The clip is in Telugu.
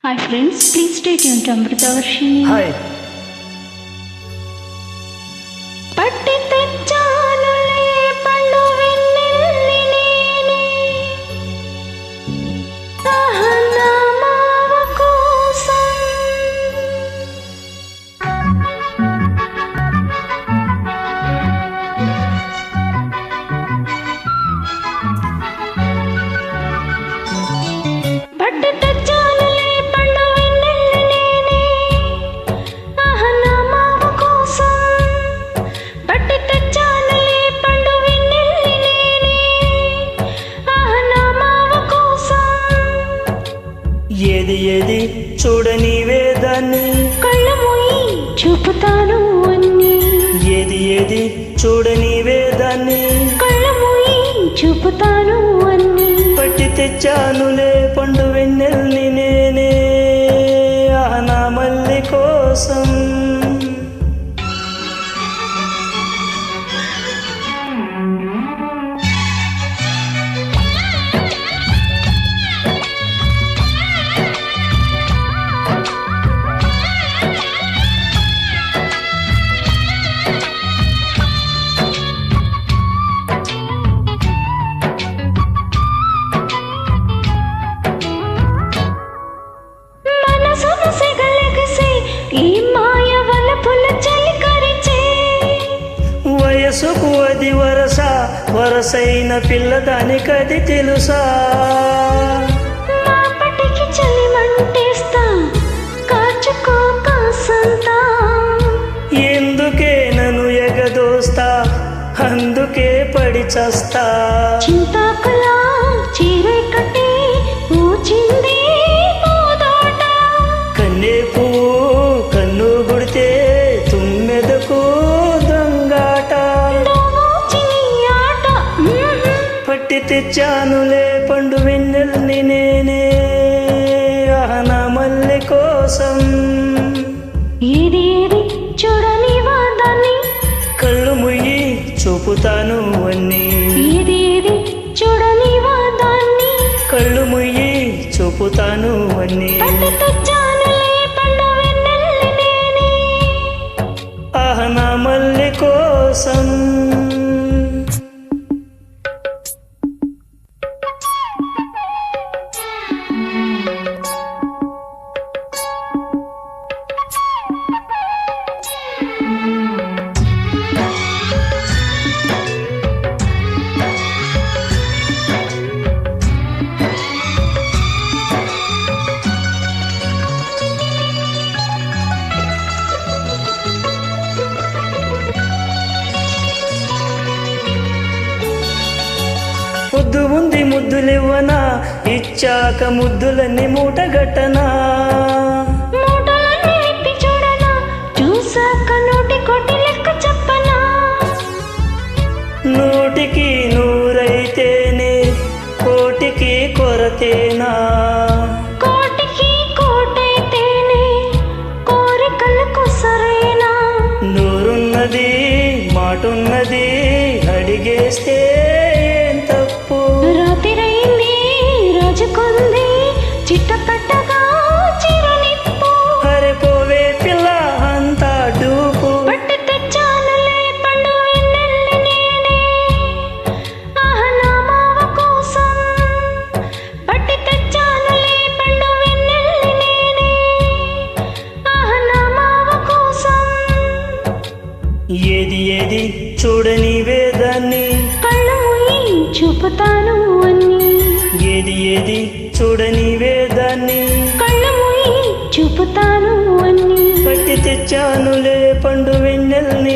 Hi friends, please stay tuned to Amritavarshini. Hi. పట్టి తెచ్చానులే పండు వెన్నెల్లి నేనే సహనామావ కోసం పట్టి తెచ్చానులే పండు వెన్నెల్లి నేనే సహనామావ కోసం పట్టి తెచ్చానులే పండు వెన్నెల్లి నేనే సహనామావ కోసం ఏది ఏది చూడని వేదాన్ని కళ్ళు మూయి చూపుతాను అన్ని ఏది ఏది చూడని వేదాన్ని కళ్ళు మూయి చూపుతాను అన్ని పట్టి తెచ్చానులే పండు వెన్నెల్ని నేనే నా మల్లి కోసం మనసును సెగలెగసి ఈ మాయ వలపుల చలికరిచే వయసుకు అది వరస వరసైన పిల్లదానికది తెలుసా మాపటికి చలిమంటేస్తా కాచుకో కాసంతా ఎందుకే నన్ను ఎగదోస్తా అందుకే పడి చస్తా చింతాకులా చీరే కట్టి పూచింది పూదోట కన్నే పువ్వు కన్ను గుడితే తుమ్మెదకు దొంగాట చిని ఆట పట్టి తెచ్చానులే పండు వెన్నెల్ని నేనే నా మల్లి కోసం ఏది ఏది చూడని వాదాన్ని కళ్ళు ముయ్యి చూపుతాను అన్నీ ఏది ఏది చూడని వాదాన్ని కళ్ళు ముయ్యి చూపుతాను అన్నీ పట్టి తెచ్చానులే పండు వెన్నెల్లి నేనే నా మల్లి కోసం ముద్దు ఉంది ముద్దులివ్వనా ఇచ్చాక ముద్దులన్నీ మూటగట్టనా మూటలన్నీ విప్పి చూడనా చూసాక నోటి కొట్టి లెక్క చెప్పనా నూటికి నూరైతేనే కోటికి కొరతేనా కోటికి కోటైతేనే కోరికలకు సరైనా నూరున్నది మాటున్నది అడిగేస్తే ఏం తప్పు రాతిరైంది రాజుకుంది చిట్ట పెట్టగా చిరునిప్పు అరే పోవే పిల్ల అంతా డూపు పట్టి తెచ్చానులే పండు వెన్నెల్లి నేనే ఆహనామావ కోసం పట్టి తెచ్చానులే పండు వెన్నెల్లి నేనే ఆహనామావ కోసం ఏది ఏది చూడని వేదాన్ని కళ్ళు మూయి చూపుతాను అన్ని ఏది ఏది చూడని వేదాన్ని కళ్ళు మూయి చూపుతాను అన్ని పట్టి తెచ్చానులే పండు వెన్నెల్ని